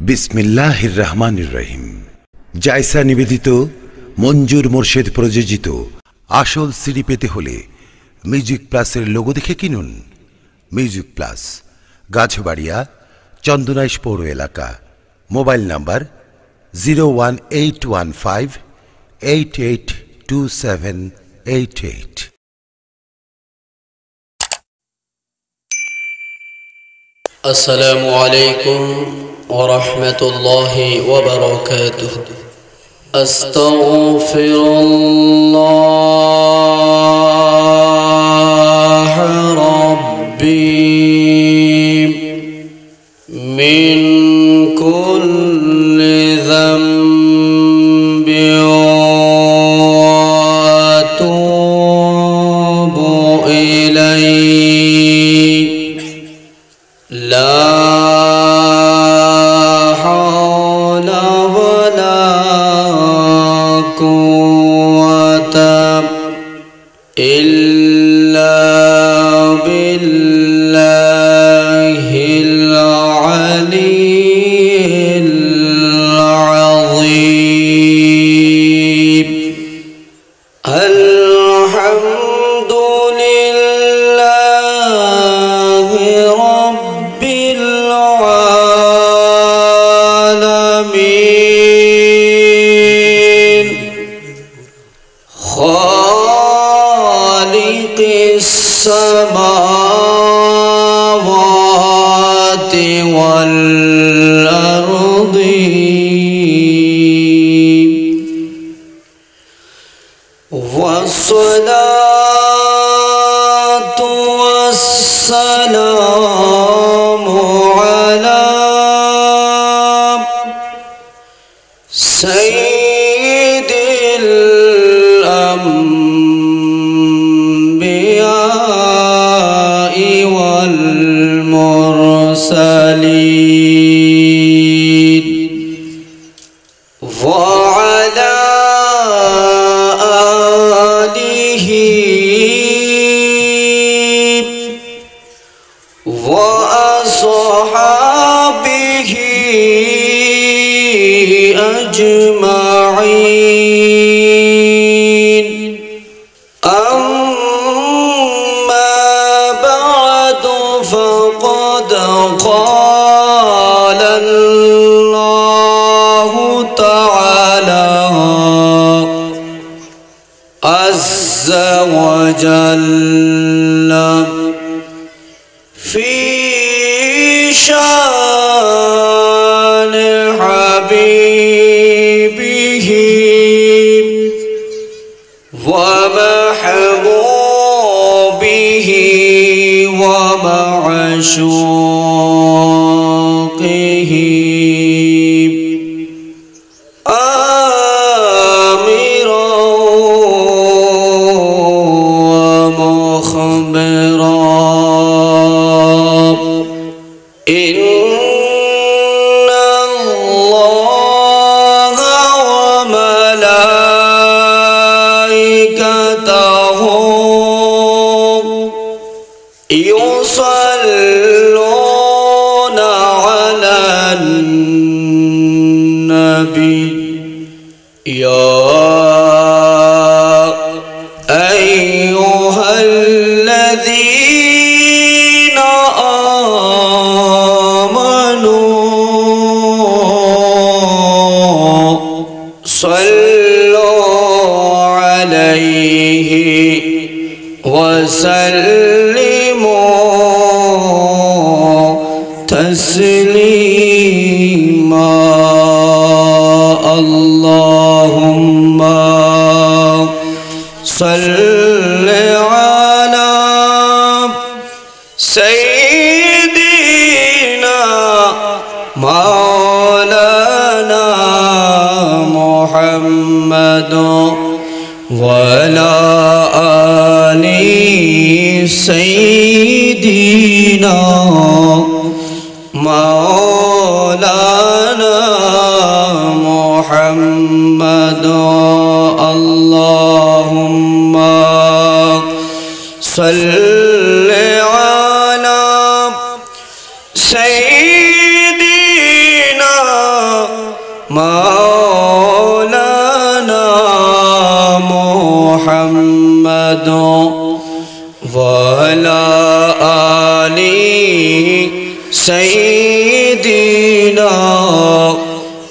বিসমিল্লাহির রহমানির রহিম। জায়সা নিবেদিত মঞ্জুর মোর্শেদ প্রযোজিত আসল সিডি পেতে হলে মিউজিক প্লাসের লোগো দেখে কিনুন। মিউজিক প্লাস, গাছবাড়িয়া, চন্দনাইশ পৌর এলাকা। Mobile number 01815882788। السلام عليكم ورحمة الله وبركاته. أستغفر الله ربي من كل ذنب وأتوب إليه. لا حول ولا قوة إلا بالله العلي العظيم. الحمد لله رب العالمين خالق السماوات والأرض والصلاة والسلام على سيد الأنبياء والمرسلين وعلى آله وأصحابه أجمعين. أما بعد فقد قال الله تعالى عز وجل في شان حبيبه ومحبوبه ومعشوقه آمرا ومخبرا إن الله وملائكته يصلون على النبي. يا أيها الذين آمنوا صلوا عليه وسلموا تسليما. اللهم صل على سيدنا مولانا محمد وعلى آل سيدنا مولانا محمد. اللهم صل على سيدنا مولانا محمد وعلى آل سيدنا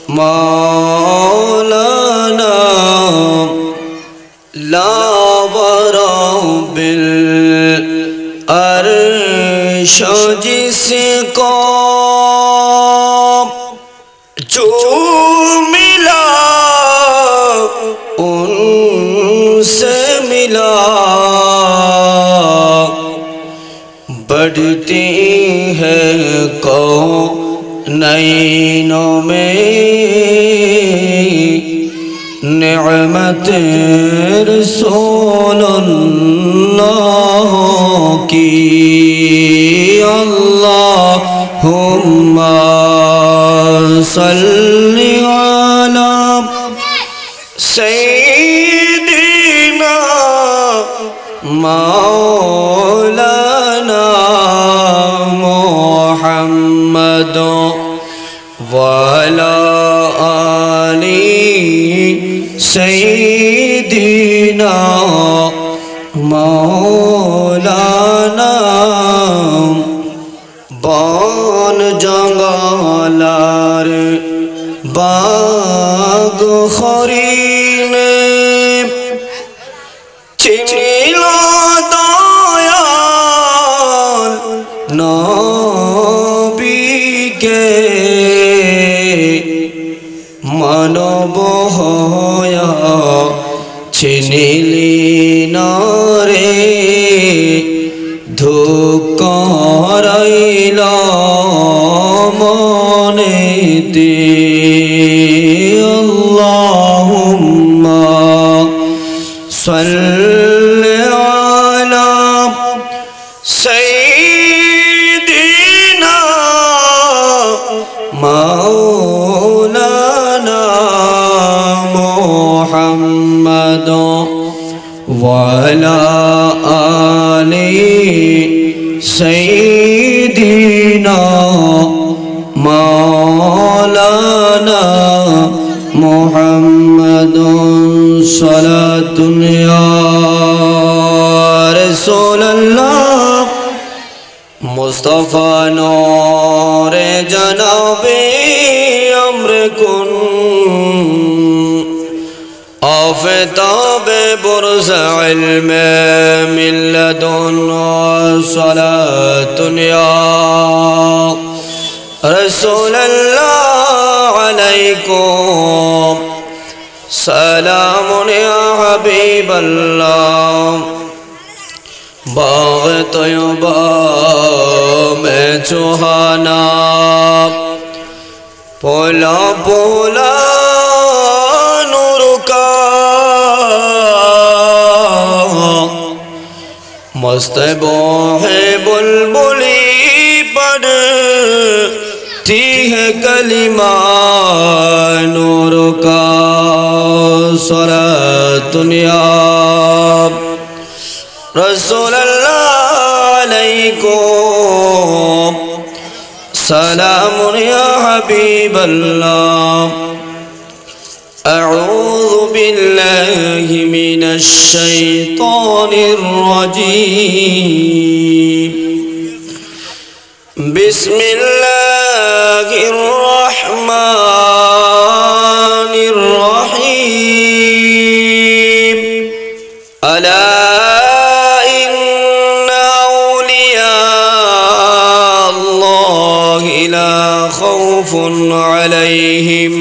مولانا لا ورب العرش जिसको जो मिला उनसे मिला बढ़ती है कौनैनों में नेमत रसूलुल्लाह की अल्लाहुम्मा सल्लि अला सय्यिदिना मौलाना मुहम्मद वअला आलि सय्यिदिना मौलाना बन जंगलार बाग खरीने चिनिला दयाल नबी के मानव होया चिनिली नारे धुकाराइला मनेते अल्लाहुम्मा सल्लि अला सय्यिदिना मौलाना मुहम्मद वअला आलि सय्यिदिना मौलाना मुहम्मदुन सलातुन या रसूलल्लाह मुस्तफा नूरे जनाबे अम्र कुन आफ़ताबे बुर्ज़ इल्म मिन लदुन सलातुन या रसूलल्लाह अलैकुम सलामुन या हबीबल्लाह बाग़ तय्यबा में चुहाना पोला पोला नूर का मस्त है बुलबुली पढ़ती है कलिमा नूर का सलातुन या रसूलल्लाह अलैकुम सलामुन या हबीबल्लाह अऊज़ु बिल्लाहि मिनश शैतानिर रजीम बिस्मिल्लाहिर रहमानिर रहीम अला इन्ना औलिया अल्लाहि ला खौफुन अलैहिम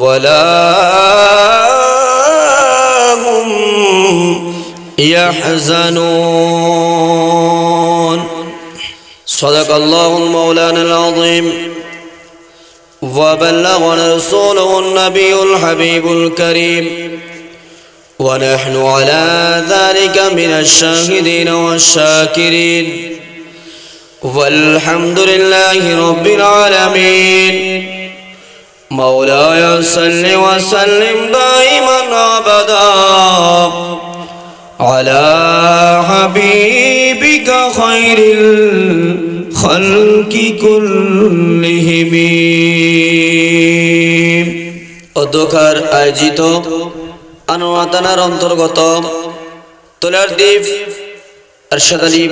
वला हुम यहज़नून सदक़ल्लाहुल मौलानाल अज़ीम व बल्लगना रसूलुहुन नबियुल हबीबुल करीम व नहनु अला ज़ालिका मिनश शाहिदीन वश्शाकिरीन वल्हम्दुलिल्लाहि रब्बिल आलमीन मौलाया सल्लि व सल्लिम दाइमन अबदा अला हबीबिका खैरिल الخلق كلهم অধ্যকার আয়োজিত আনোয়াতানার অন্তর্গত তোলারদ্বীপ আরশাদ আলী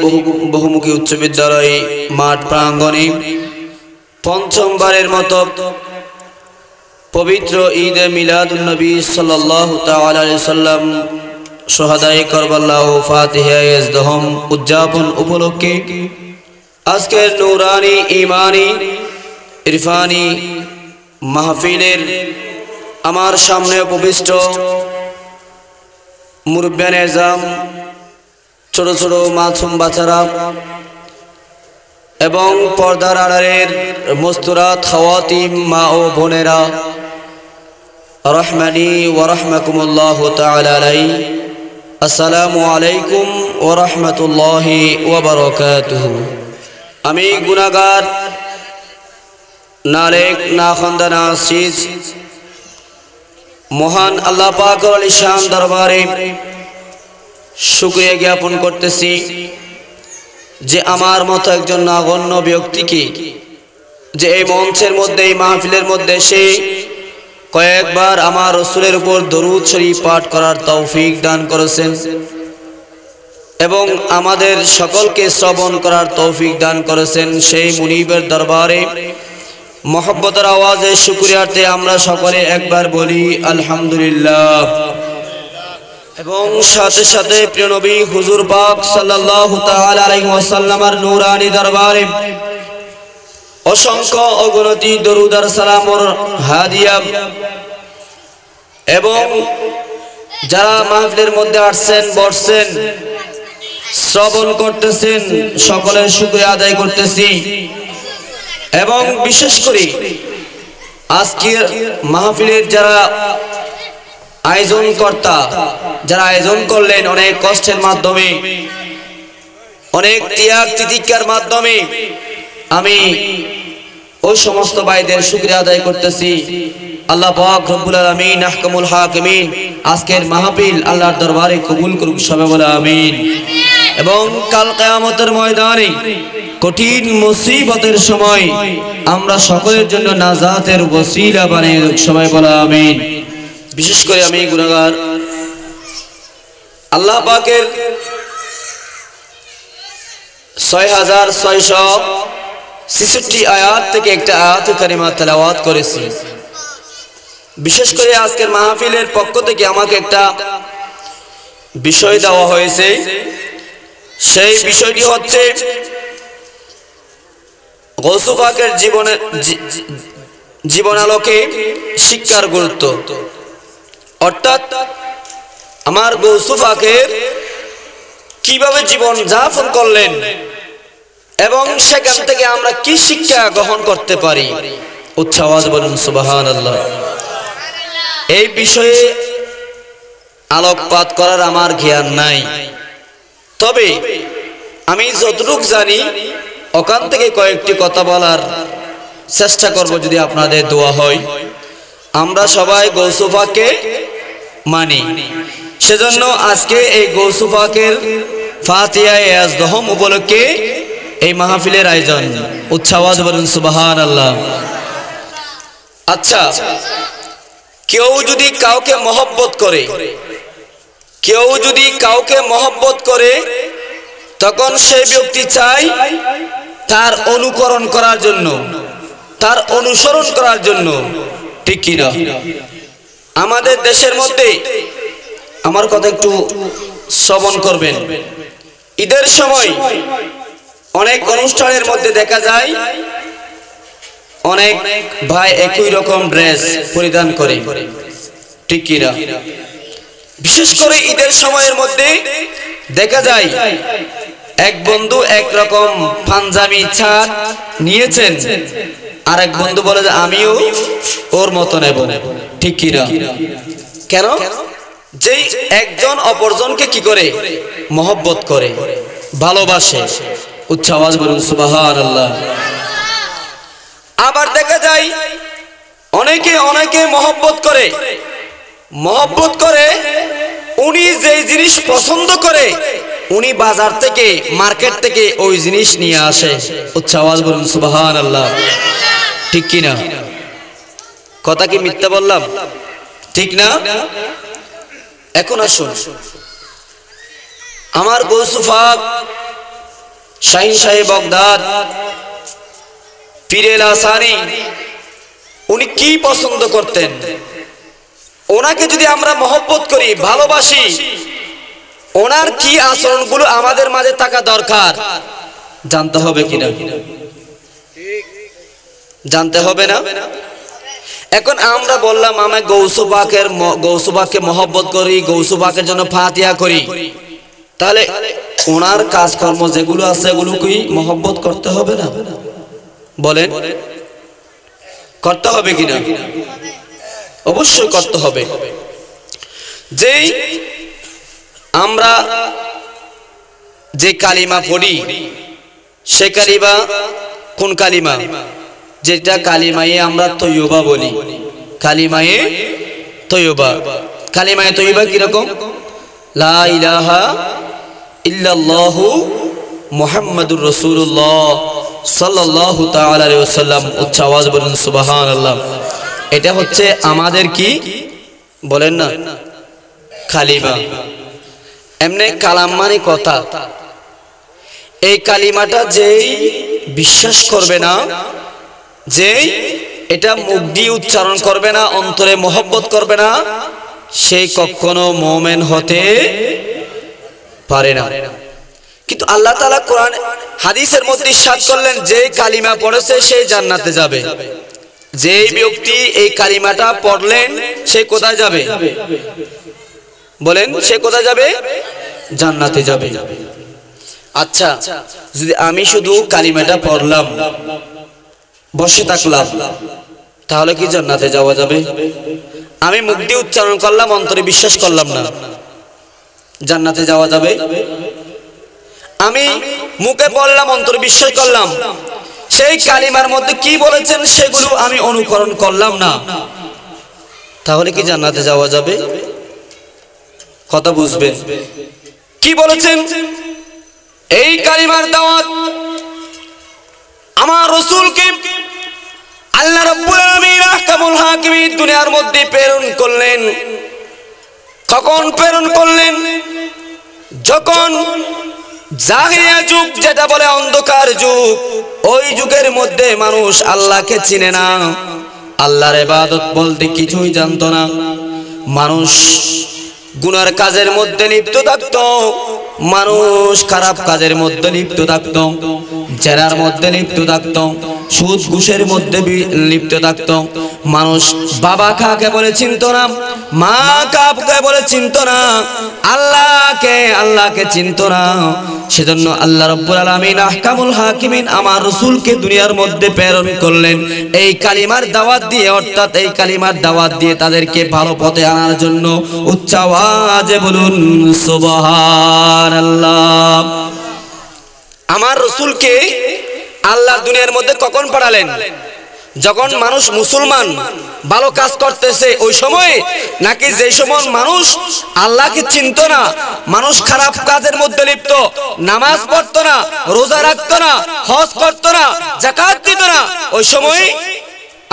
বহুমুখী উচ্চ বিদ্যালয় মাঠ প্রাঙ্গণে পঞ্চমবারের মতো পবিত্র ঈদ মিলাদুন নবী সাল্লাল্লাহু তাআলা আলাইহি সাল্লাম শুহাদায়ে কারবালা ও ফাতিহা ইয়াজদহম উদযাপন উপলক্ষে আজকের নূরানি ঈমানি ইরফানি মাহফিলের আমার সামনে উপবিষ্ট মুরব্বিয়ানে আযম, ছোট ছোট মাসুম বাচ্চারা এবং পর্দার আড়ালের মুস্তুরাত খাওয়াতিম মা ও বোনেরা, রহমানি ওয়া রাহমাকুমুল্লাহু তাআলা আলাইহি, আসসালামু আলাইকুম ওয়া রাহমাতুল্লাহি ওয়া বারাকাতুহু। আমি গুনাহগার, নালেক, নাখন্দা, নাসিজ, মহান আল্লাহ পাকের আলিশান দরবারে শুকরিয়া জ্ঞাপন করতেছি যে আমার মতো একজন নগণ্য ব্যক্তিকে যে এই মঞ্চের মধ্যে, এই মাহফিলের মধ্যে সে কয়েকবার আমার রাসূলের উপর দরুদ শরীফ পাঠ করার তৌফিক দান করেছেন এবং আমাদের সকলকে শ্রবণ করার তৌফিক দান করেছেন। সেই মুনিবের দরবারে মহব্বতের আওয়াজে শুকরিয়ার্থে আমরা সকলে একবার বলি আলহামদুলিল্লাহ। এবং সাথে সাথে প্রিয় নবী হুজুর পাক সাল্লাল্লাহু তাআলা আলাইহি ওয়াসাল্লামের নূরানি দরবারে অসংখ্য অগণতি দরুদ আর সালামর হাদিয়া এবং যারা মাহফিলের মধ্যে আসছেন, বসছেন, শ্রবণ করতেছেন, সকলের শুকরিয়া আদায় করতেছি। এবং বিশেষ করে আজকের মাহফিলের যারা আয়োজনকর্তা, যারা আয়োজন করলেন অনেক কষ্টের মাধ্যমে, অনেক ত্যাগ তিতিক্ষার মাধ্যমে, আমি ওই সমস্ত ভাইদের শুকরিয়া আদায় করতেছি। আল্লাহ পাক রব্বুল আলামিন আহকামুল হাকিমিন আজকের মাহফিল আল্লাহর দরবারে কবুল করুক, সবাই বলে আমিন। এবং কাল কিয়ামতের ময়দানে কঠিন মুসিবতের সময় আমরা সকলের জন্য নাজাতের ওসিলা বানিয়ে দিক, সবাই বলে আমিন। বিশেষ করে আমি গুনাহগার, আল্লাহ পাকের 6666 আয়াত থেকে একটা আয়াত কারিমা তেলাওয়াত করেছি। বিশেষ করে আজকের মাহফিলের পক্ষ থেকে আমাকে একটা বিষয় দেওয়া হয়েছে। সেই বিষয়টি হচ্ছে গৌস পাকের জীবনালোকে শিক্ষার গুরুত্ব। অর্থাৎ আমার গৌস পাকের কিভাবে জীবন যাপন করলেন এবং সেখান থেকে আমরা কি শিক্ষা গ্রহণ করতে পারি। উচ্চ আওয়াজ বলুন সুবহানাল্লাহ। এই বিষয়ে আলোকপাত করার আমার জ্ঞান নাই, তবে আমি যতটুকু জানি ওখান থেকে কয়েকটি কথা বলার চেষ্টা করব যদি আপনাদের দোয়া হয়। আমরা সবাই গৌস পাককে মানি, সেজন্য আজকে এই গৌস পাকের ফাতিহা ইয়াজদহম উপলক্ষে এই মাহফিলের আয়োজন। উচ্চ আওয়াজ বলুন সুবহানাল্লাহ। আচ্ছা, কেউ যদি কাউকে মহব্বত করে, কেউ যদি কাউকে মহব্বত করে, তখন সেই ব্যক্তি চায় তার অনুকরণ করার জন্য, তার অনুসরণ করার জন্য, ঠিক কিনা? আমাদের দেশের মধ্যে, আমার কথা একটু শ্রবণ করবেন, ঈদের সময় অনেক অনুষ্ঠানের মধ্যে দেখা যায় অনেক ভাই একই রকম ড্রেস পরিধান করে, ঠিক কিনা? বিশেষ করে ঈদের সময়ের মধ্যে দেখা যায় এক বন্ধু একরকম পাঞ্জাবি ছাড় নিয়েছেন, আর এক বন্ধু বলে যে আমিও ওর মতো নেব, ঠিক কিনা? কেন? যেই একজন অপরজনকে কি করে মহব্বত করে, ভালোবাসে। উচ্চ আওয়াজ বলুন সুবহানাল্লাহ। আবার দেখা যায় অনেকে অনেকে মহব্বত করে উনি যে জিনিস পছন্দ করে উনি বাজার থেকে মার্কেট থেকে ওই জিনিস নিয়ে আসে। উচ্চ আওয়াজ বলুন সুবহানাল্লাহ। ঠিক কি না? কথা কি মিথ্যা বললাম? ঠিক না? এখন আসুন, আমার গৌসে পাক শাহিন শাহে বাগদাদ পীরে লাসানি উনি কি পছন্দ করতেন? ওনাকে যদি আমরা মহব্বত করি, ভালোবাসি, ওনার কি আচরণগুলো আমাদের মাঝে থাকা দরকার জানতে হবে কিনা? জানতে হবে না? এখন আমরা বললাম আমি গৌসে পাককে মহব্বত করি, গৌসে পাকের জন্য ফাতিহা করি, তাহলে ওনার কাজকর্ম যেগুলো আছে এগুলো কি মহব্বত করতে হবে না? বলেন, করতে হবে কিনা? অবশ্যই করতে হবে। যেই আমরা যে কালিমা পড়ি সে কালিমা কোন কালিমা? যেটা কালিমায়ে আমরা তৈয়বা বলি, কালিমায়ে তৈয়বা। কালিমায়ে তৈয়বা কিরকম? লা ইলাহা ইল্লাল্লাহু মুহাম্মাদুর রাসূলুল্লাহ সাল্লাল্লাহু তাআলা আলাইহি ওয়াসাল্লাম। উচ্চ আওয়াজ বলুন সুবহানাল্লাহ। এটা হচ্ছে আমাদের কি বলেন না কালিমা। এমনি কালাম মানে কথা। এই কালিমাটা যেই বিশ্বাস করবে না, যেই এটা মুখ দিয়ে উচ্চারণ করবে না, অন্তরে মহব্বত করবে না, সেই কখনো মুমিন হতে পারে না। কিন্তু আল্লাহ তাআলা কোরআন হাদিসের মধ্যে ইরশাদ করলেন, যে কালিমা পড়েছে সে জান্নাতে যাবে। যেই ব্যক্তি এই কালিমাটা পড়লেন সে কোথায় যাবে? বলেন, সে কোথায় যাবে? জান্নাতে যাবে। আচ্ছা, যদি আমি শুধু কালিমাটা পড়লাম, বসে থাকলাম, তাহলে কি জান্নাতে যাওয়া যাবে? আমি মুখ দিয়ে উচ্চারণ করলাম, অন্তরে বিশ্বাস করলাম না, জান্নাতে যাওয়া যাবে? আমি মুখে বললাম, অন্তরে বিশ্বাস করলাম, সেই কালিমার মধ্যে কি বলেছেন সেগুলো আমি অনুকরণ করলাম না, তাহলে কি জান্নাতে যাওয়া যাবে? কথা বুঝবেন। কি বলেছেন? এই কালিমার দাওয়াত আমার রাসূলকে আল্লাহ রাব্বুল আলামিন আহকামুল হাকিমিন দুনিয়ার মধ্যে প্রেরণ করলেন। কখন প্রেরণ করলেন? যখন জাহিলিয়া যুগ, যেটা বলে অন্ধকার যুগ, ওই যুগের মধ্যে মানুষ আল্লাহকে চিনে না, আল্লাহর ইবাদত বলতে কিছুই জানতো না। মানুষ গুনার কাজের মধ্যে লিপ্ত থাকতো, মানুষ খারাপ কাজের মধ্যে লিপ্ত থাকতো, জেনার মধ্যে লিপ্ত থাকতো, সুদ ঘুষের মধ্যে লিপ্ত থাকতো। মানুষ বাবা কাকে বলে চিনতো না, মা কাকে বলে চিনতো না, আল্লাহকে চিনতো না। সেজন্য আল্লাহ রাব্বুল আলামিন আহকামুল হাকিমিন আমার রাসূলকে দুনিয়ার মধ্যে প্রেরণ করলেন এই কালিমার দাওয়াত দিয়ে, অর্থাৎ এই কালিমার দাওয়াত দিয়ে তাদেরকে ভালো পথে আনার জন্য। উচ্চ আওয়াজে বলুন সুবহানাল্লাহ। আমার রাসূলকে আল্লাহ দুনিয়ার মধ্যে কখন পাঠালেন? যখন মানুষ মুসলমান ভালো কাজ করতেছে ওই সময়, নাকি যেই সময় মানুষ আল্লাহকে চিনতো না, মানুষ খারাপ কাজের মধ্যে লিপ্ত, নামাজ পড়তো না, রোজা রাখতো না, হজ করতো না, যাকাত দিত না, ওই সময়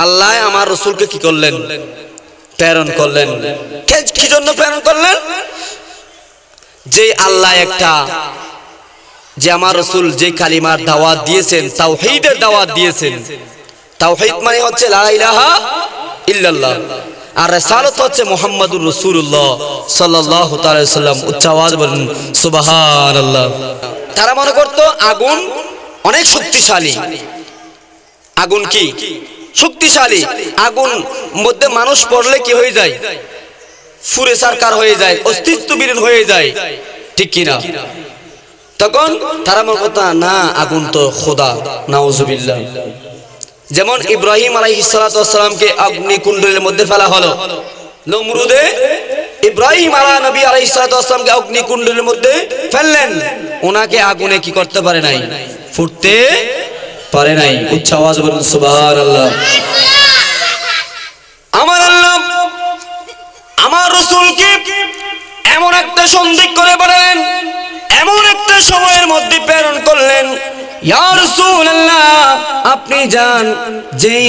আল্লাহ আমার রাসূলকে কি করলেন? প্রেরণ করলেন। কি জন্য প্রেরণ করলেন? যে আল্লাহ একটা, যে আমার রাসূল যে কালিমার দাওয়াত দিয়েছেন, তাওহীদের দাওয়াত দিয়েছেন। তাওহীদ মানে হচ্ছে লা ইলাহা ইল্লাল্লাহ, আর রাসালাত হচ্ছে মুহাম্মাদুর রাসূলুল্লাহ সাল্লাল্লাহু তাআলা আলাইহি ওয়াসাল্লাম। উচ্চ আওয়াজ বলুন সুবহানাল্লাহ। তারা মনে করত আগুন অনেক শক্তিশালী। আগুন কি শক্তিশালী? আগুন মধ্যে মানুষ পড়লে কি হয়ে যায়? ফুরে সারকার হয়ে যায়, অস্তিত্ববিহীন হয়ে যায়, ঠিক কি না? তখন তারা মনে করত না, আগুন তো খোদা, নাউজুবিল্লাহ। যেমন ইব্রাহিম আলাইহিস সালাতু ওয়াস সালামকে অগ্নিকুণ্ডের মধ্যে ফেলা হলো, নমরুদে ইব্রাহিম নবী আলাইহিস সালাতু ওয়াস সালামকে অগ্নিকুণ্ডের মধ্যে ফেললেন, ওনাকে আগুনে কি করতে পারে নাই? ফুটতে পারে নাই। উচ্চ আওয়াজ বলুন সুবহানাল্লাহ। আমার আল্লাহ আমার রাসূলকে এমন একটা সন্দেহ করে বলেন, এমন বললেন, ইয়া রাসূলুল্লাহ, আপনি যান। যেই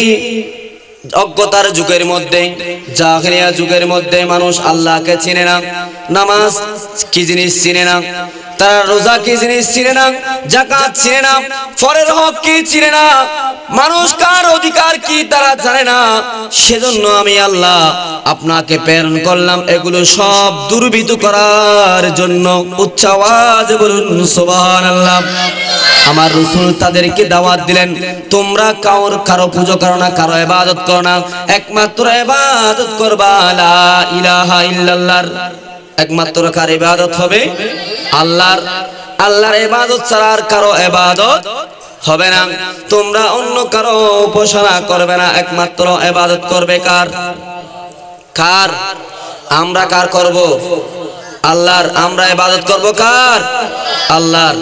অজ্ঞতার যুগের মধ্যে, জাহেলিয়া যুগের মধ্যে মানুষ আল্লাহকে চিনে না, নামাজ কি জিনিস চিনে না, তারা রোজা কি জিনিস চিনে না, যাকাত চিনে না, ফরের হক কি চিনে না, মানুষ কার অধিকার কি তারা জানে না। সেজন্য আমি আল্লাহ আপনাকে প্রেরণ করলাম এগুলো সব দূরীভূত করার জন্য। উচ্চ আওয়াজে বলুন সুবহানাল্লাহ। আমার রাসূল তাদেরকে দাওয়াত দিলেন, তোমরা কারো পূজা করো না, কারো ইবাদত করো না, একমাত্র ইবাদত করবা লা ইলাহা ইল্লাল্লাহর। একমাত্র কার ইবাদত হবে? আল্লাহর। আল্লাহর ইবাদত ছাড়া আর কারো ইবাদত হবে না। তোমরা অন্য কারো উপাসনা করবে না, একমাত্র ইবাদত করবে কার? কার? আমরা কার করব? আল্লাহর। আমরা ইবাদত করব কার? আল্লাহর।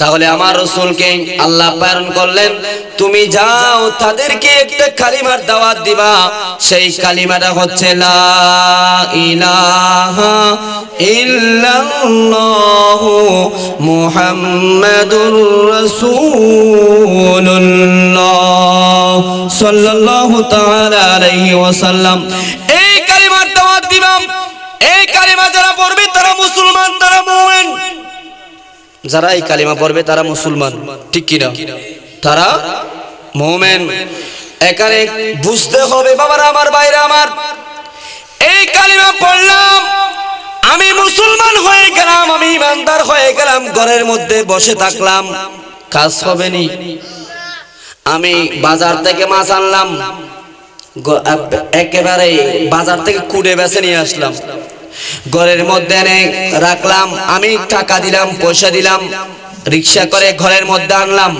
তাহলে আমার রাসূলকে আল্লাহ প্রেরণ করলেন, তুমি যাও তাদেরকে একটা কালিমার দাওয়াত দিবা। সেই কালিমাটা হচ্ছে লা ইলাহা ইল্লাল্লাহু মুহাম্মাদুর রাসূলুল্লাহ সাল্লাল্লাহু তাআলা আলাইহি ওয়াসাল্লাম। এই কালিমার দাওয়াত দিবা। এই কালিমা যারা পড়বে তারা মুসলমান, তারা মুমিন। যারা এই কালিমা পড়বে তারা মুসলমান, ঠিক কিনা? তারা মুমিন। এখানে বুঝতে হবে বাবারা আমার, ভাইরা আমার, এই কালিমা পড়লাম, আমি মুসলমান হয়ে গেলাম, আমি ইমানদার হয়ে গেলাম, ঘরের মধ্যে বসে থাকলাম, কাজ হবে নি। আমি বাজার থেকে মাছ আনলাম, একেবারে বাজার থেকে কুড়ে বেছে নিয়ে আসলাম, ঘরের মধ্যে এনে রাখলাম, আমি টাকা দিলাম, পয়সা দিলাম, রিক্সা করে ঘরের মধ্যে আনলাম,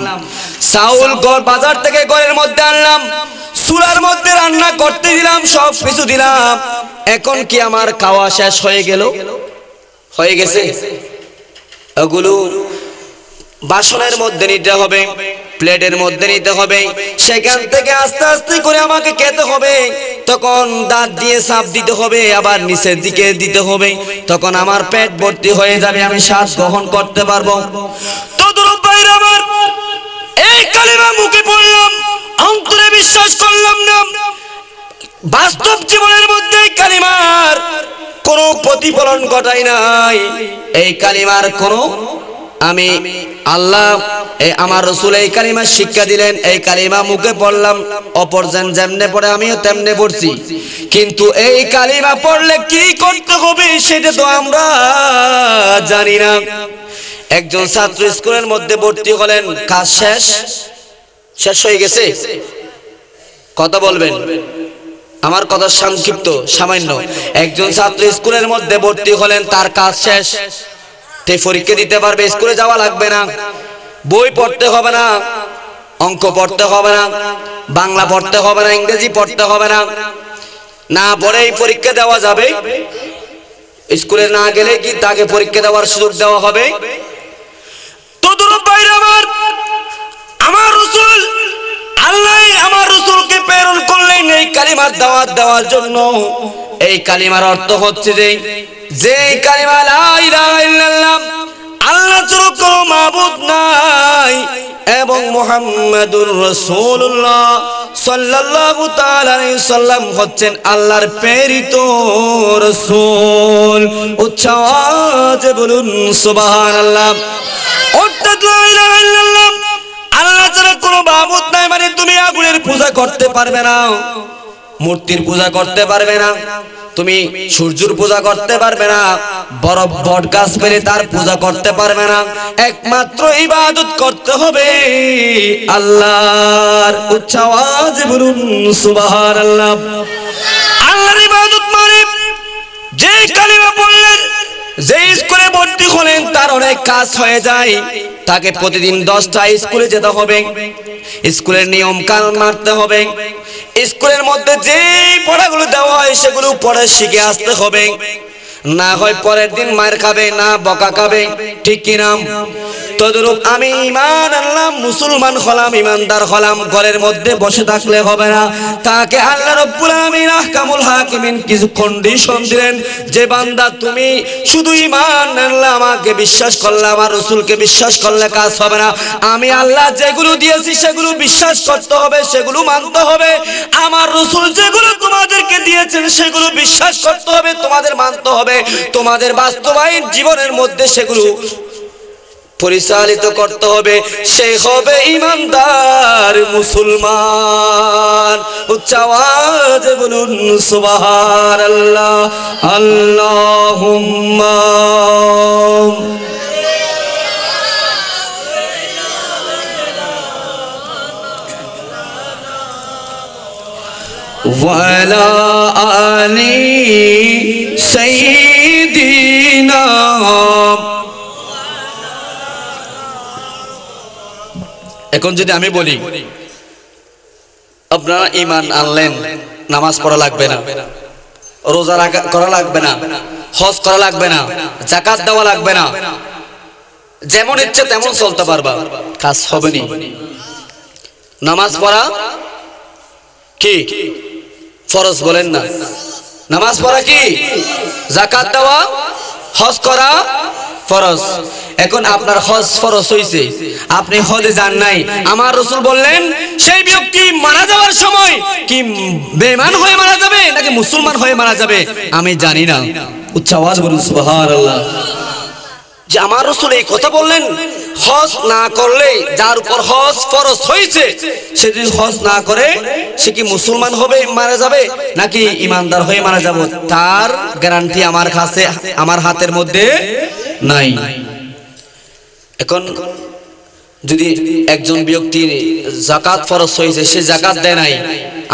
চাউল বাজার থেকে ঘরের মধ্যে আনলাম, চুলার মধ্যে রান্না করতে দিলাম, সব কিছু দিলাম। এখন কি আমার খাওয়া শেষ হয়ে গেল? হয়ে গেছে? ওগুলো বাসনের মধ্যে নিতে হবে, প্লেটের মধ্যে নিতে হবে, সেখান থেকে আস্তে আস্তে করে আমাকে খেতে হবে। তখন দাঁত দিয়ে চাপ দিতে হবে, আবার নিচের দিকে দিতে হবে, তখন আমার পেট ভর্তি হয়ে যাবে, আমি শ্বাস গ্রহণ করতে পারবো। তদ্রূপ ভাইরা আমার, এই কালিমা মুখে পড়লাম, অন্তরে বিশ্বাস করলাম না, বাস্তব জীবনের মধ্যে এই কালিমার কোনো প্রতিফলন ঘটাই নাই। এই কালিমার কোনো, আমি আল্লাহ আমার রাসূল এই কালিমা শিক্ষা দিলেন, এই কালিমা মুখে পড়লাম, অপরজন যেমনে পড়ে আমিও তেমনে পড়ছি, কিন্তু এই কালিমা পড়লে কি করতে হবে সেটা তো আমরা জানি না। একজন ছাত্র স্কুলের মধ্যে ভর্তি হলেন, কাজ শেষ হয়ে গেছে। কথা বলবেন, আমার কথা সংক্ষিপ্ত সামান্য। একজন ছাত্র স্কুলের মধ্যে ভর্তি হলেন, তার কাজ শেষ, তে পরীক্ষা দিতে পারবে, স্কুলে যাওয়া লাগবে না, বই পড়তে হবে না, অঙ্ক পড়তে হবে না, বাংলা পড়তে হবে না, ইংরেজি পড়তে হবে না, না পড়েই পরীক্ষা দেওয়া যাবে। স্কুলে না গেলে কি তাকে পরীক্ষা দেওয়ার সুযোগ দেওয়া হবে? তদ্রূপ ভাইরা আমার, আমার রাসূল, আল্লাহ আমার রাসূলকে প্রেরণ করলেন এই কালিমার দাওয়াত দেওয়ার জন্য। এই কালিমার অর্থ হচ্ছে যে কালিমা লা ইলাহা ইল্লাল্লাহ, আল্লাহ ছাড়া কোনো মাবুদ নাই, এবং মুহাম্মাদুর রাসূলুল্লাহ সাল্লাল্লাহু তাআলা আলাইহি সাল্লাম হচ্ছেন আল্লাহর প্রেরিত রাসূল। উচ্চ আওয়াজে বলুন সুবহানাল্লাহ। অর্থাৎ লা ইলাহা ইল্লাল্লাহ, আল্লাহ ছাড়া কোনো মাবুদ নাই, মানে তুমি আগুনের পূজা করতে পারবে না, মূর্তির পূজা করতে পারবে না, তুমি সূর্যের পূজা করতে পারবে না, বড় বট গাছ পেলে তার পূজা করতে পারবে না, একমাত্র ইবাদত করতে হবে আল্লাহর। উচ্চ আওয়াজে বলুন সুবহানাল্লাহ। আল্লাহর ইবাদত মানে, যে কালিমা বললেন, যে স্কুলে ভর্তি হলেন, তার অনেক কাজ হয়ে যায়, তাকে প্রতিদিন 10টা স্কুলে যেতে হবে, স্কুলের নিয়ম কানুন মানতে হবে, স্কুলের মধ্যে যে পড়াগুলো দেওয়া হয় সেগুলো পড়ে শিখে আসতে হবে, না হয় পরের দিন মার খাবে, না বকা খাবে, ঠিক কিনা? তদরূপ আমি ঈমান আনলাম, মুসলমান হলাম, ঈমানদার হলাম, ঘরের মধ্যে বসে থাকলে হবে না। তাকে আল্লাহ রাব্বুল আলামিন আহকামুল হাকিমিন কিছু কন্ডিশন দিলেন যে বান্দা তুমি শুধু ঈমান আনলে, আমাকে বিশ্বাস করলে, আমার রাসূলকে বিশ্বাস করলে কাজ হবে না। আমি আল্লাহ যেগুলো দিয়েছি সেগুলো বিশ্বাস করতে হবে, সেগুলো মানতে হবে। আমার রাসূল যেগুলো তোমাদেরকে দিয়েছেন সেগুলো বিশ্বাস করতে হবে, তোমাদের মানতে হবে, তোমাদের বাস্তবায়ন জীবনের মধ্যে সেগুলো পরিচালিত করতে হবে। সে হবে ঈমানদার মুসলমান। উচ্চ আওয়াজে বলুন সুবহানাল্লাহ। আল্লাহুম্মা ওয়ালা আলি সাইয়্যিদিনা। এখন যদি আমি বলি আপনারা ঈমান আনলেন, নামাজ পড়া লাগবে না, রোজা করা লাগবে না, হজ করা লাগবে না, যাকাত দেওয়া লাগবে না, যেমন ইচ্ছে তেমন চলতে পারবা, কাজ হবে না। নামাজ পড়া কি ফরজ বলেন না? নামাজ পড়া কি? যাকাত দেওয়া, হজ করা ফরজ। এখন আপনার হজ ফরজ হইছে, আপনি হজে যান নাই, আমার রাসূল বললেন সেই ব্যক্তি মারা যাওয়ার সময় কি বেঈমান হয়ে মারা যাবে নাকি মুসলমান হয়ে মারা যাবে আমি জানি না। উচ্চ আওয়াজ বলুন সুবহানাল্লাহ। যে আমার রাসূল এই কথা বললেন, হজ না করলে, যার উপর হজ ফরজ হয়েছে সে যদি হজ না করে সে কি মুসলমান হবে মারা যাবে নাকি ঈমানদার হয়ে মারা যাবে, তার গ্যারান্টি আমার কাছে, আমার হাতের মধ্যে নাই। এখন যদি একজন ব্যক্তি যাকাত ফরজ হয়েছে, সে যাকাত দেয় নাই,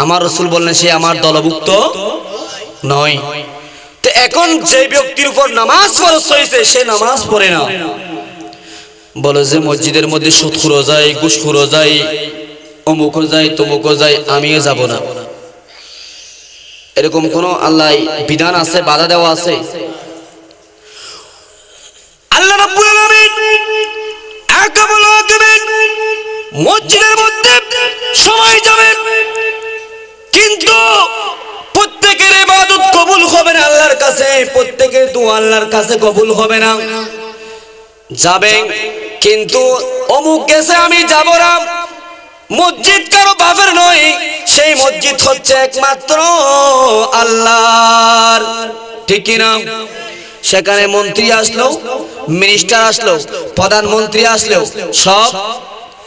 আমার রাসূল বললেন সে আমার দলভুক্ত নয়। তো এখন যে ব্যক্তির উপর নামাজ ফরজ হয়েছে সে নামাজ পড়ে না, বলে যে মসজিদের মধ্যে সুদখোরও যায়, ঘুষখোরও যায়, অমুকও যায়, তমুকও যায়, আমিও যাব না। এরকম কোন আল্লাহ বিধান আছে, বাধা দেওয়া আছে? আল্লাহ রাব্বুল আলামিন আহকামুল হাকিমিন মসজিদের মধ্যে সবাই যাবেন, কিন্তু প্রত্যেকের ইবাদত কবুল হবে না আল্লাহর কাছে, প্রত্যেকের দোয়া আল্লাহর কাছে কবুল হবে না। যাবেন কিন্তু অমুক গেছে আমি যাব না, মসজিদ কারো বাপের নয়, সেই মসজিদ হচ্ছে একমাত্র আল্লাহর, ঠিক কি না? সেখানে মন্ত্রী আসলো, মিনিস্টার আসলো, প্রধানমন্ত্রী আসলো, সব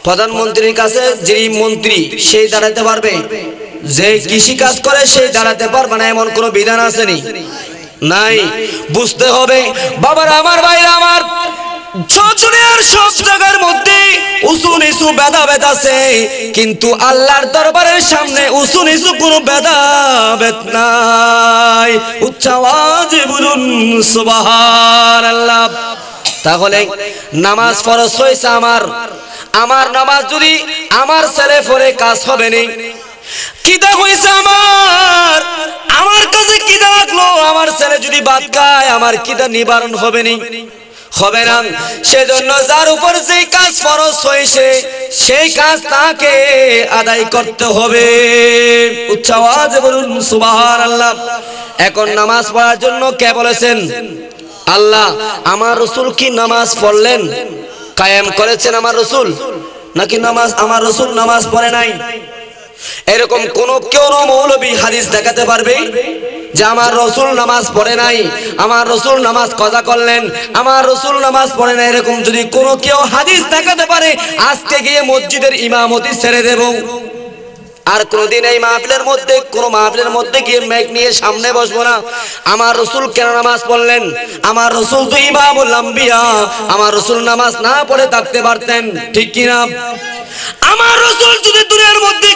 প্রধানমন্ত্রীর কাছে যিনি মন্ত্রী সেই দাঁড়াতে পারবে, যে কৃষি কাজ করে সেই দাঁড়াতে পারবে না, এমন কোন বিধান আসেনি? নাই। বুঝতে হবে বাবার, আমার ভাইরা আমার, দুনিয়ার সব জায়গার মধ্যে উঁচু নিচু ভেদাভেদ আছে, কিন্তু আল্লাহর দরবারের সামনে উঁচু নিচু কোনো ভেদাভেদ নাই। উচ্চ আওয়াজে বলুন সুবহানাল্লাহ। তাহলে নামাজ ফরজ হয়েছে আমার নামাজ যদি আমার ছেলে পড়ে কাজ হবে না। কিদা হয়েছে আমার কাছে কিদা লাগলো, আমার ছেলে যদি ভাত খায় আমার কিদা নিবারণ হবে না, হবে না। সেজন্য যার উপর যে কাজ ফরজ হয়েছে সেই কাজ তাকে আদায় করতে হবে। উচ্চ আওয়াজে বলুন সুবহানাল্লাহ। এখন নামাজ পড়ার জন্য কে বলেছেন? আল্লাহ। আমার রাসূল কি নামাজ পড়লেন, কায়েম করেছেন আমার রাসূল, নাকি নামাজ আমার রাসূল নামাজ পড়ে নাই? এরকম কোন মৌলবী হাদিস দেখাতে পারবে যে আমার রাসূল নামাজ পড়ে নাই, আমার রাসূল নামাজ কাজা করলেন, আমার রাসূল নামাজ পড়ে নাই? এরকম যদি কেউ হাদিস দেখাতে পারে, আজকে গিয়ে মসজিদের ইমামতি ছেড়ে দেব, আর কোনদিন এই মাহফিলের মধ্যে গিয়ে মাইক নিয়ে সামনে বসবো না। আমার রাসূল কেন নামাজ পড়লেন? আমার রাসূল তো ইমামুল আম্বিয়া, আমার রাসূল নামাজ না পড়ে থাকতে পারতেন, ঠিক কি না? আমার রাসূল যদি দুনিয়ার মধ্যে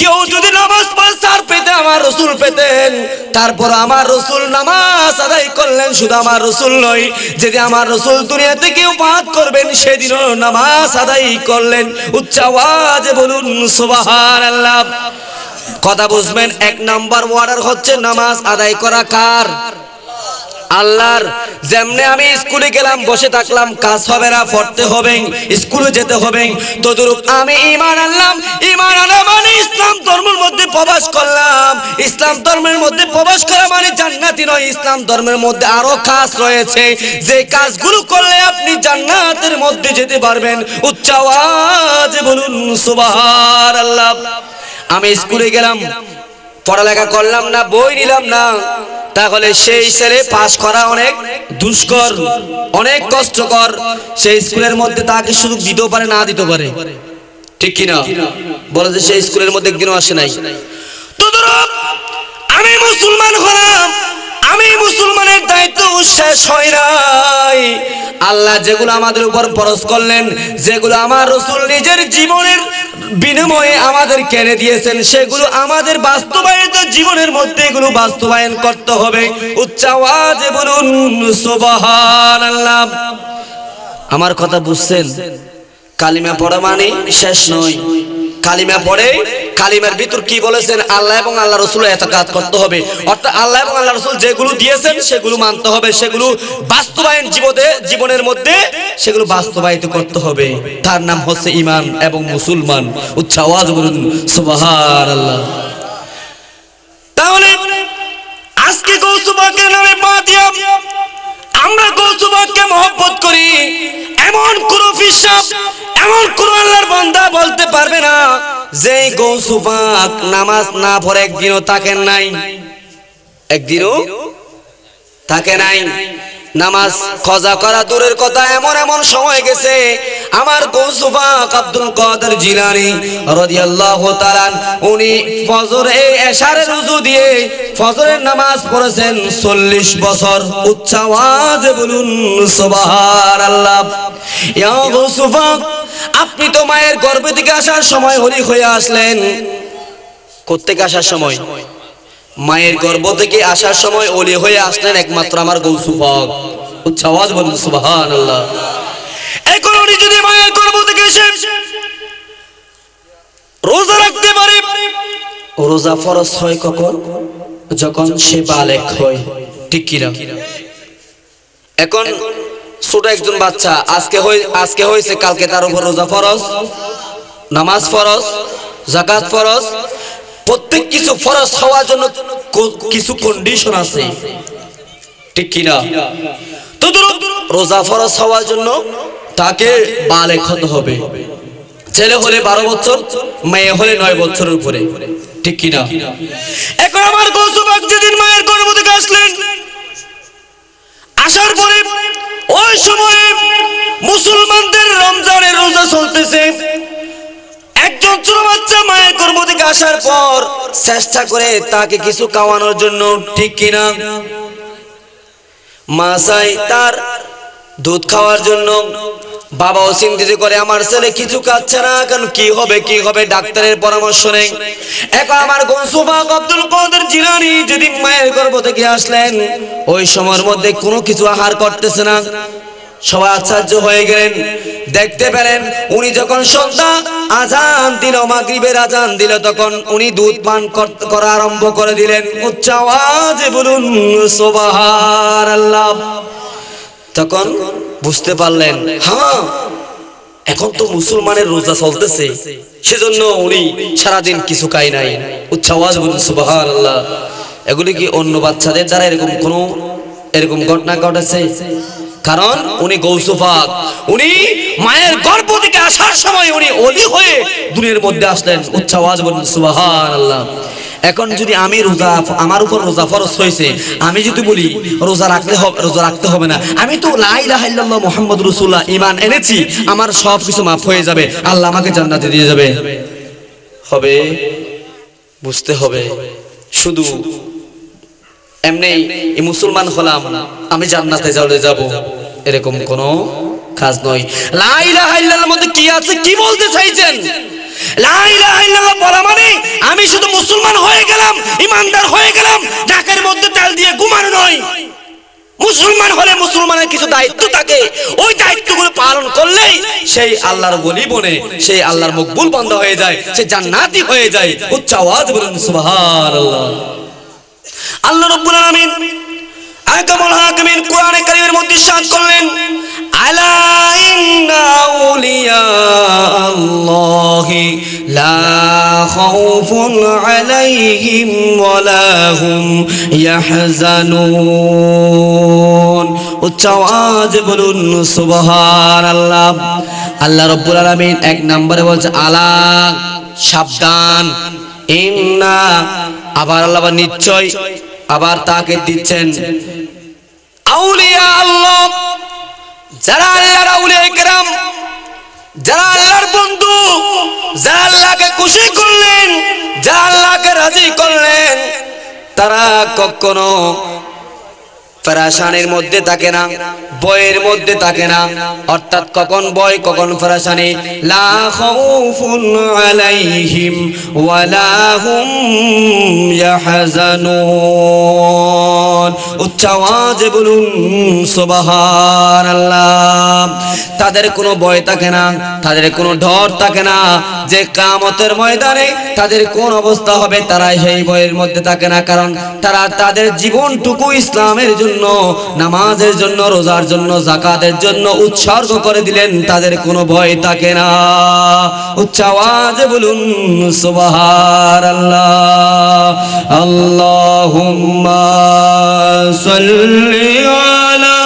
কেউ যদি নামাজ পড়ার পেতে আমার রাসূল পেতেন, তারপর আমার রাসূল নামাজ আদায় করলেন। শুধু আমার রাসূল নয়, যদি আমার রাসূল দুনিয়া থেকে ওফাত করবেন সেদিনও নামাজ আদায় করলেন। উচ্চ আওয়াজে বলুন সুবহানাল্লাহ। কথা বুঝবেন, এক নাম্বার ওয়ার্ডার হচ্ছে নামাজ আদায় করা কার? আল্লাহর যেমনে আমি স্কুলে গেলাম, বসে থাকলাম, কাজ হবে না, পড়তে হবে, স্কুলে যেতে হবে, তদরূপ আমি ঈমান আনলাম। ঈমান আনা মানে ইসলাম ধর্মের মধ্যে প্রবেশ করলাম। ইসলাম ধর্মের মধ্যে প্রবেশ করা মানে জান্নাতি নয়। ইসলাম ধর্মের মধ্যে আরো কাজ রয়েছে, যে কাজগুলো করলে আপনি জান্নাতের মধ্যে যেতে পারবেন। উচ্চ আওয়াজে বলুন সুবহানাল্লাহ। আমি স্কুলে গেলাম, পড়ালেখা করলাম না, বই নিলাম না, তাহলে সেই ছেলে পাস করা অনেক দুষ্কর, অনেক কষ্টকর। সেই স্কুলের মধ্যে তাকে সুযোগ দিতেও পারে, না দিতে পারে, ঠিক কিনা? বলে যে সেই স্কুলের মধ্যে একদিনও আসে নাই। তো ধরো আমি মুসলমান হলাম, আমি মুসলমানের দায়িত্ব শেষ হয় নাই। আল্লাহ যেগুলো আমাদের উপর ফরজ করলেন, যেগুলো আমার রাসূল নিজের জীবনের বিনিময়ে আমাদের কেড়ে দিয়েছেন, সেগুলো আমাদের বাস্তবায়িত জীবনের মধ্যে এগুলো বাস্তবায়ন করতে হবে। উচ্চ আওয়াজে বলুন সুবহানাল্লাহ। আমার কথা বুঝছেন? কালিমা পড়া মানে শেষ নয়। কালিমা পড়ে কালিমার ভিতর কি বলেছেন, আল্লাহ এবং আল্লাহ রাসূলের ইতিকাদ করতে হবে। অর্থাৎ আল্লাহ এবং আল্লাহ রাসূল যেগুলো দিয়েছেন সেগুলো মানতে হবে, সেগুলো বাস্তবায়ন জীবনের মধ্যে সেগুলো বাস্তবায়িত করতে হবে। তার নাম হচ্ছে ঈমান এবং মুসলমান। উচ্চ আওয়াজে বলুন সুবহানাল্লাহ। তাহলে আজকে গৌসুবাকের নামে পা দিয়া আমরা গৌসুবাককে মহব্বত করি, এমন কোন ফিসাব, এমন কোন আল্লাহর বান্দা বলতে পারবে না যে গৌসুবাক নামাজ না পড়ে একদিনও থাকেন নাই, একদিনও থাকে নাই। নামাজ কজা করা দূরের কথা, এমন এমন সময় গেছে আমার গৌসুবাক আব্দুল কাদের জিলানী রাদিয়াল্লাহু তাআলা উনি ফজরে এশারের ওযু দিয়ে ফজরের নামাজ পড়েছেন 40 বছর। উচ্চ আওয়াজে বলুন সুবহানাল্লাহ। ইয়া গৌসুবাক, আপনি তো মায়ের গর্ভ থেকে আসার সময় ওলি হয়ে আসলেন। কোত্থেকে আসার সময়? মায়ের গর্ভ থেকে আসার সময় ওলি হয়ে আসলেন একমাত্র আমার গৌসুবাক। উচ্চ আওয়াজ বলুন সুবহানাল্লাহ। এখন উনি যদি মায়ের গর্ভ থেকে এসে রোজা রাখতে পারে, রোজা ফরজ হয় কখন? যখন সে বালেগ হয়, ঠিক কি না? এখন ছোট একজন বাচ্চা আজকে হয়েছে, কালকে তার উপর রোজা ফরজ, নামাজ ফরজ, যাকাত ফরজ, প্রত্যেক কিছু ফরজ হওয়ার জন্য কিছু কন্ডিশন আছে, ঠিক কি না? তো রোজা ফরজ হওয়ার জন্য তাকে বালেগ হতে হবে। ছেলে হলে 12 বছর, মেয়ে হলে 9 বছরের উপরে, ঠিক কি না? এখন আমার গৌসুবাক যেদিন মায়ের গর্ভ থেকে আসলেন, আসার পরে ওই সময়ে মুসলমানদের রমজানের রোজা চলতেছে। একজন ছোট বাচ্চা মায়ের গর্ভ থেকে আসার পর চেষ্টা করে তাকে কিছু খাওয়ানোর জন্য, ঠিক কিনা? মা চাই তার দুধ খাওয়ার জন্য, বাবাও চিন্তিত করে আমার ছেলে কিছু খাচ্ছে না, কেন কি হবে, ডাক্তারের পরামর্শ নেই। এখন আমার গৌসুবাক আব্দুল কাদের জিলানী যেদিন মায়ের গর্ভ থেকে আসলেন, ওই সময়ের মধ্যে কোনো কিছু আহার করতেছে না। সবাই আশ্চর্য হয়ে গেলেন, দেখতে পেলেন উনি যখন সন্ধ্যা আজান দিল, মাগরিবের আজান দিল, তখন উনি দুধ পান করা আরম্ভ করে দিলেন। উচ্চ আওয়াজে বলুন সুবহানাল্লাহ। তখন বুঝতে পারলেন, হ্যাঁ এখন তো মুসলমানের রোজা চলতেছে, সেজন্য উনি সারাদিন কিছু খায় নাই। উচ্চ আওয়াজে বলুন সুবহানাল্লাহ। এগুলি কি অন্য বাচ্চাদের দ্বারা এরকম ঘটনা ঘটেছে? কারণ উনি গৌসুবাক, উনি মায়ের গর্ভ থেকে আসার সময় উনি ওলি হয়ে দুনিয়ার মধ্যে আসলেন। উচ্চ আওয়াজ বলুন সুবহানাল্লাহ। এখন যদি আমি আমার উপর রোজা ফরজ হয়েছে, আমি যদি বলি রোজা রাখতে হবে না, আমি তো লা ইলাহা ইল্লাল্লাহ মুহাম্মাদুর রাসূলুল্লাহ ঈমান এনেছি, আমার সব কিছু মাফ হয়ে যাবে, আল্লাহ আমাকে জান্নাতে দিয়ে যাবে, হবে? বুঝতে হবে। শুধু এমনি মুসলমান হলাম, আমি জান্নাতে যাব, এরকম কোনো কাজ নয়। লা ইলাহা ইল্লাল্লাহর মধ্যে কি আছে, কি বলতে চাইছেন? লা ইলাহা ইল্লাল্লাহ বলা মানে আমি শুধু মুসলমান হয়ে গেলাম, ইমানদার হয়ে গেলাম, নাকের মধ্যে তেল দিয়ে ঘুমানো নয়। মুসলমান হলে মুসলমানের কিছু দায়িত্ব থাকে, ওই দায়িত্বগুলো পালন করলেই সেই আল্লাহর ওলি বনে, সেই আল্লাহর মকবুল বান্দা হয়ে যায়, সে জান্নাতি হয়ে যায়। উচ্চ আওয়াজ বলুন সুবহানাল্লাহ। আল্লাহ রাব্বুল আলামিন আহকামুল হাকিমিন কোরআনে কারীমের মধ্যে ইরশাদ করলেন, আলা ইন্না আউলিয়া আল্লাহি লা খাউফুন আলাইহিম ওয়ালা হুম ইয়াহজানুন। উচ্চ আওয়াজে বলুন সুবহানাল্লাহ। আল্লাহ রাব্বুল আলামিন এক নম্বরে বলছে আলা, সাবধান, ইন্না, আবার আল্লাহ নিশ্চয়, আবার তাকে দিচ্ছেন আউলিয়া আল্লাহ, যারা আল্লাহর আউলিয়া কেরাম, যারা আল্লাহর বন্ধু, যারা আল্লাহকে খুশি করলেন, যারা আল্লাহকে রাজি করলেন, তারা কখনো পেরেশানির মধ্যে থাকে না, ভয়ের মধ্যে থাকে না। অর্থাৎ কখন ভয় কখন পেরেশানি। লা খাউফুন আলাইহিম ওয়ালা হুম ইয়াহজানুন। উচ্চ আওয়াজে বলুন সুবহানাল্লাহ। তাদের কোনো ভয় থাকে না, তাদের কোনো ডর থাকে না যে কিয়ামতের ময়দানে তাদের কোন অবস্থা হবে, তারা সেই ভয়ের মধ্যে থাকে না। কারণ তারা তাদের জীবনটুকু ইসলামের জন্য, নামাজের জন্য, রোজার জন্য, যাকাতের জন্য উৎসর্গ করে দিলেন, তাদের কোনো ভয় থাকে না। উচ্চ আওয়াজে বলুন সুবহানাল্লাহ। আল্লাহুম্মা সাল্লি আলা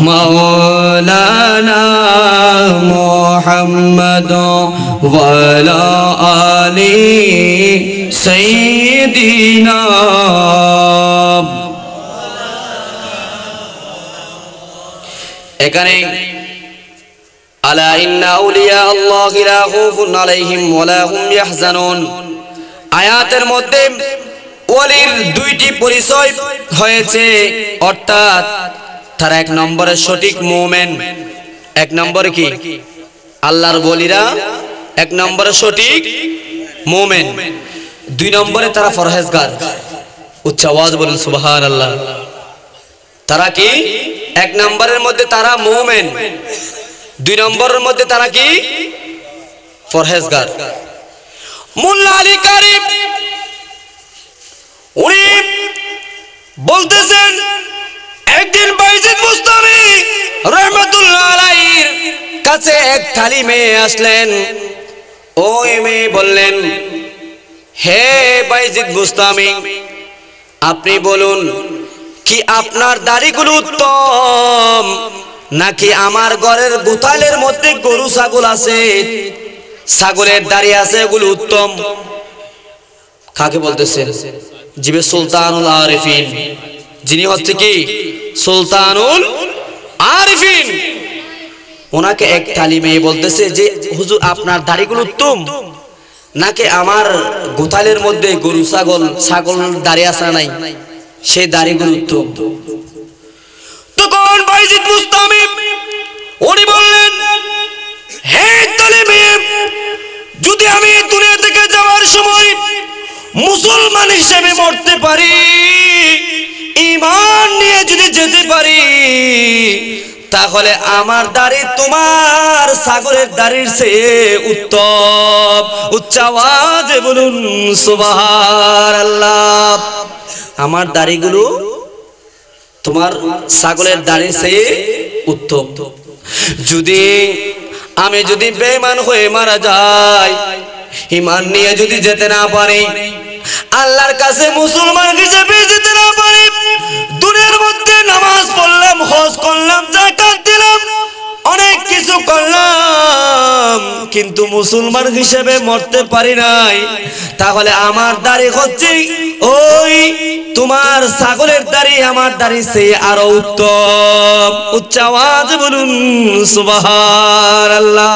মাওলানা মুহাম্মদ ওয়া আলা আলি সাইয়্যিদিনা। এখানে আলা ইন্না আউলিয়া আল্লাহি লা খাউফুন আলাইহিম ওয়া লা হুম ইয়াহজানুন আয়াতের মধ্যে ওয়ালির দুইটি পরিচয় হয়েছে। অর্থাৎ তারা এক নম্বরে সঠিক মুমিন, এক নম্বরে কি আল্লাহর ওলিরা এক নম্বরে সঠিক মুমিন, দুই নম্বরে তারা পরহেজগার। উচ্চ আওয়াজ বলুন সুবহানাল্লাহ। তারা কি এক নম্বরের মধ্যে তারা মুমিন, দুই নম্বরের মধ্যে তারা কি পরহেজগার। মোল্লা আলী কারি উনি বলতেছেন, একদিন বাইজিদ বুস্তামি রাহমাতুল্লাহ আলাইহির কাছে এক খালি মেয়ে আসলেন। ওই মেয়ে বললেন, হে বাইজিদ বুস্তামি, আপনি বলুন কি আপনার দাড়িগুলো উত্তম নাকি আমার ঘরের গোতালের মধ্যে গরু ছাগল আছে, ছাগলের দাড়ি আছে, এগুলো উত্তম? কাকে বলতেছেন? জিবে সুলতানুল আরিফিন, যিনি হচ্ছে কি সুলতানুল আরিফিন, ওনাকে এক কালি মেয়ে বলতেছে যে হুজুর আপনার দাড়িগুলো উত্তম নাকি আমার গোতালের মধ্যে গরু ছাগল, ছাগল দাড়ি আছে নাই, সেই দাড়িগুলো উত্তম? তখন বাইজিদ বুস্তামি উনি বললেন, হে কালি মেয়ে, যদি আমি দুনিয়া থেকে যাওয়ার সময় মুসলমান হিসেবে মরতে পারি, ঈমান নিয়ে যদি যেতে পারি, তাহলে আমার দাড়ি তোমার ছাগলের দাড়ির চেয়ে উত্তম। উচ্চ আওয়াজে বলুন সুবহানাল্লাহ। আমার দাড়িগুলো তোমার ছাগলের দাড়ির চেয়ে উত্তম। যদি আমি যদি বেঈমান হয়ে মারা যাই, ঈমান নিয়ে যদি যেতে না পারি, আল্লাহর কাছে মুসলমান হিসেবে যেতে না পারি, দুনিয়ার মধ্যে নামাজ পড়লাম, হজ করলাম, যাকাত দিলাম, অনেক কিছু করলাম, কিন্তু মুসলমান হিসেবে মরতে পারি নাই, তাহলে আমার দাড়ি হচ্ছে ওই তোমার ছাগলের দাড়ি আমার দাড়ি চেয়ে আরো উত্তম। উচ্চ আওয়াজে বলুন সুবহানাল্লাহ।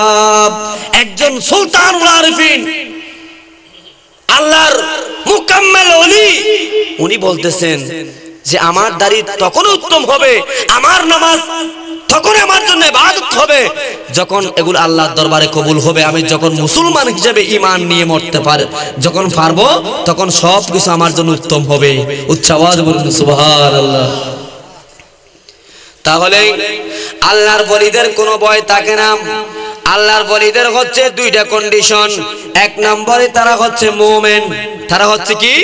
একজন সুলতানুল আরিফিন, আল্লাহর মুকাম্মেল ওলি, উনি বলতেছেন যে আমার দাড়ি তখন উত্তম হবে, আমার নামাজ তখন আমার জন্য ইবাদত হবে যখন এগুলো আল্লাহর দরবারে কবুল হবে। আমি যখন মুসলমান হিসেবে ঈমান নিয়ে মরতে পারি, যখন পারবো, তখন সব কিছু আমার জন্য উত্তম হবে। উচ্চ আওয়াজে বলুন সুবহানাল্লাহ। তাহলে আল্লাহর ওলিদের কোনো ভয় থাকে না। আল্লাহর ওলিদের হচ্ছে দুইটা কন্ডিশন। এক নম্বরে তারা হচ্ছে মুমিন, তারা হচ্ছে কি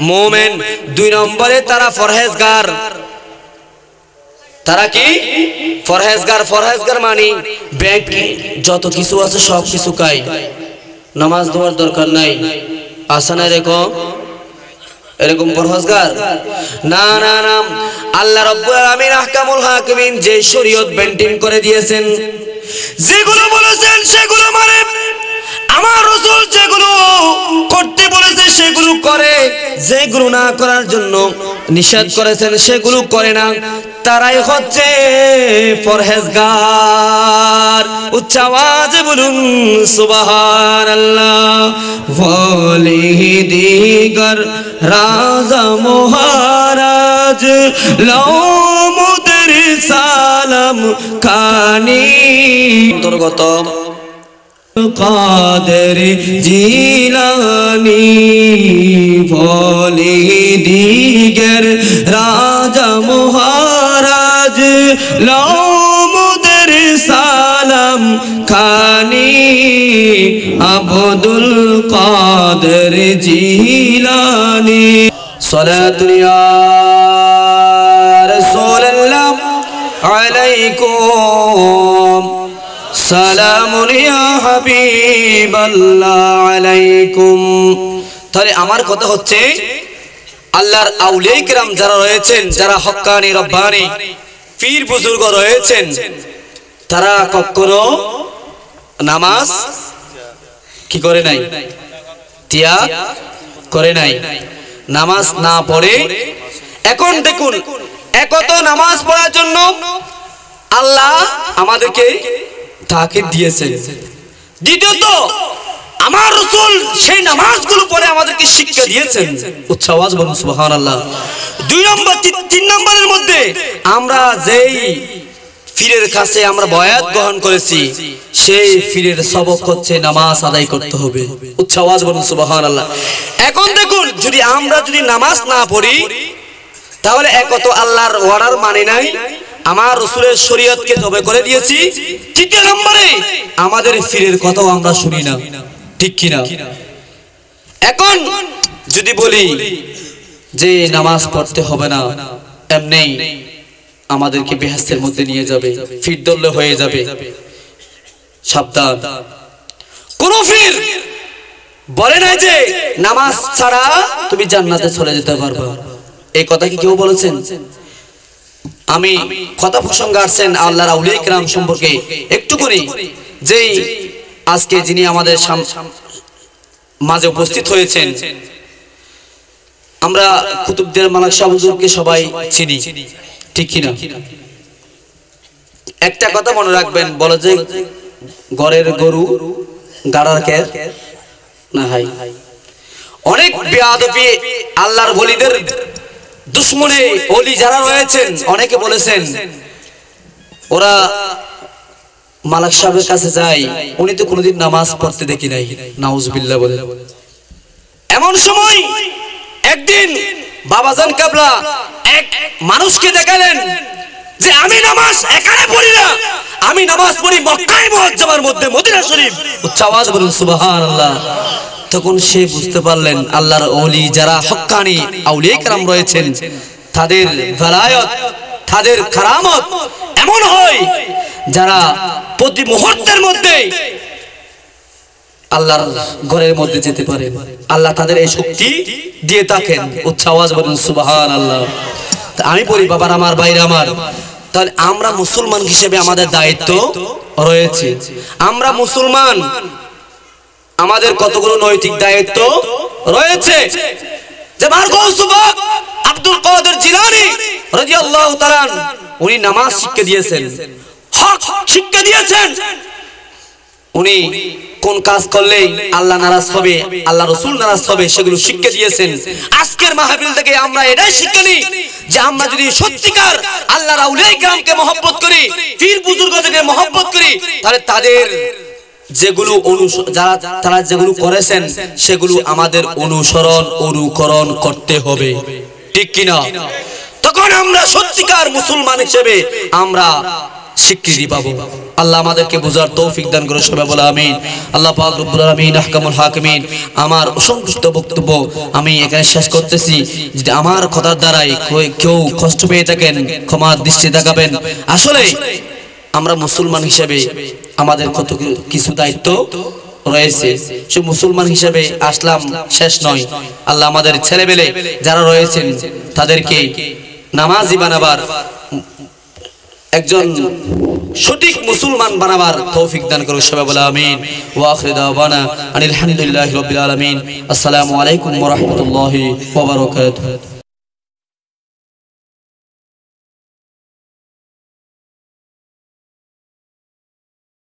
মুমিন। 2 নম্বরে তারা পরহেজগার। তারা কি পরহেজগার? পরহেজগার মানে ব্যাংক যত কিছু আছে সব কিছু খায়, নামাজ ধোয়ার দরকার নাই। আছে না এরকম পরহেজগার? না না না, আল্লাহ রাব্বুল আলামিন আহকামুল হাকিমিন যে শরীয়ত মেইনটেইন করে দিয়েছেন, যেগুলো বলেছেন সেগুলো মানে, আমার রাসূল যেগুলো করতে বলেছে সেগুলো করে, যেগুলো না করার জন্য নিষেধ করেছেন সেগুলো করে না, তারাই হচ্ছে পরহেজগার। উচ্চ আওয়াজে বলুন সুবহানাল্লাহ। ওলি দিগর রাজা মহারাজ লও মুদের সালাম খানি। অন্তর্গত কাদের জিলানি ভোলে দিগের রাজা মহারাজ লও মুদের সালাম খানি আব্দুল কাদের জিলানি। সালাতুন ইয়া রাসূলুল্লাহ আলাইকুম সালামুন ইয়া হাবিবাল্লাহ আলাইকুম। তাহলে আমার কথা হচ্ছে আল্লাহর আউলিয়া কিরাম যারা রয়েছেন, যারা হক্কানি রব্বানি পীর বুজুর্গ রয়েছেন, তারা কখনো নামাজ কি করে নাই? ত্যাগ করে নাই, নামাজ না পড়ে। এখন দেখুন, একত নামাজ পড়ার জন্য আল্লাহ আমাদেরকে তাকিদ দিয়েছেন। দ্বিতীয়ত আমার রাসূল সেই নামাজগুলো পড়ে আমাদেরকে শিক্ষা দিয়েছেন। উচ্চ আওয়াজ বলুন সুবহানাল্লাহ। 2 নম্বর 3 নম্বরের মধ্যে আমরা যেই পীরের কাছে আমরা বয়াত গ্রহণ করেছি, সেই পীরের সবক হচ্ছে নামাজ আদায় করতে হবে। উচ্চ আওয়াজ বলুন সুবহানাল্লাহ। এখন দেখুন, যদি আমরা নামাজ না পড়ি তাহলে একত আল্লাহর ওয়ার্ডার মানে নাই, আমার রাসূলের শরীয়তকে তবে করে দিয়েছি। 3 নম্বরে আমাদের পীরের কথাও আমরা শুনি না, ঠিক কি না? এখন যদি বলি যে নামাজ পড়তে হবে না, এমনি আমাদেরকে বেহেশতের মধ্যে নিয়ে যাবে, পীর দল্লে হয়ে যাবে, সাবধান। কোন পীর বলে না যে নামাজ ছাড়া তুমি জান্নাতে চলে যেতে পারবে। এই কথা কি কেউ বলেছেন? আমি কথা প্রসঙ্গে আসছেন আল্লাহর আউলিয়া কিরাম সম্পর্কে একটু করে, যেই আজকে যিনি আমাদের মাঝে উপস্থিত হয়েছেন, আমরা কুতুবদের মালিক শাহ হুজুরকে সবাই চিনি, ঠিক কি না? একটা কথা মনে রাখবেন, বলে যে ঘরের গরু গাড়ার কের না হাই। অনেক বেয়াদবি আল্লাহর ওলিদের দুশমনে ওলি যারা রয়েছেন, অনেকে বলেছেন ওরা মালিক সাহেবের কাছে যায়, উনি তো কোনোদিন নামাজ পড়তে দেখি নাই, নাউজুবিল্লাহ বলে। এমন সময় একদিন বাবাজান কাবলা এক মানুষকে দেখালেন যে আমি নামাজ এখানে পড়ি না, আমি নামাজ পড়ি মক্কায় মুআজ্জামার মধ্যে, মদিনা শরীফ। উচ্চ আওয়াজ বলুন সুবহানাল্লাহ। তখন সে বুঝতে পারলেন আল্লাহর ওলি যারা হক্কানি আউলিয়া কিরাম রয়েছেন, তাদের ভেলায়ত, তাদের কারামত এমন হয় যারা প্রতি মুহূর্তের মধ্যে আল্লাহর ঘরের মধ্যে যেতে পারে। আল্লাহ তাদের এই শক্তি দিয়ে থাকেন। উচ্চ আওয়াজ বলুন সুবহানাল্লাহ। আমি বলি বাবার আমার, ভাইরা আমার, তাহলে আমরা মুসলমান হিসেবে আমাদের দায়িত্ব রয়েছে। আমরা মুসলমান, আমাদের কতগুলো নৈতিক দায়িত্ব রয়েছে। যেমন গৌসুবাক আব্দুল কাদের জিলানী রাদিয়াল্লাহু তাআলা, উনি নামাজ শিক্ষা দিয়েছেন, হক শিক্ষা দিয়েছেন। উনি কোন কাজ করলে আল্লাহ নারাজ হবে, আল্লাহ রাসূল নারাজ হবে, সেগুলো শিক্ষা দিয়েছেন। আজকের মাহফিল থেকে আমরা এটাই শিক্ষা নিই যে আমরা যদি সত্যিকার আল্লাহর আউলিয়া কিরামকে মহব্বত করি, পীর বুজুর্গদেরকে মহব্বত করি, তাহলে তাদের যেগুলো তারা যেগুলো করেছেন সেগুলো আমাদের অনুসরণ অনুকরণ করতে হবে, ঠিক কিনা? তখন আমরা সত্যিকার মুসলমান হিসেবে আমরা স্বীকৃতি পাবো। আল্লাহ আমাদেরকে বুঝার তৌফিক দান করে সবাই বলে আমিন। আল্লাহ পাক রব্বুল আলামিন আহকামুল হাকিমিন। আমার অসংক্ষিপ্ত বক্তব্য আমি এখানে শেষ করতেছি। যদি আমার কথার দ্বারাই কেউ কষ্ট পেয়ে থাকেন ক্ষমার দৃষ্টি দেখাবেন। আসলে আমরা মুসলমান হিসেবে আমাদের কত কিছু দায়িত্ব রয়েছে, সে মুসলমান হিসেবে আসলাম শেষ নয়। আল্লাহ আমাদের ছেলেবেলে যারা রয়েছেন তাদেরকে নামাজি বানাবার, একজন সঠিক মুসলমান বানাবার তৌফিক দান করুন সবাই বলে আমিন। ওয়া আখিরু দাওয়ানা আলহামদুলিল্লাহি রাব্বিল আলামিন। আসসালামু আলাইকুম ওয়া রাহমাতুল্লাহি ওয়া বারাকাতুহু।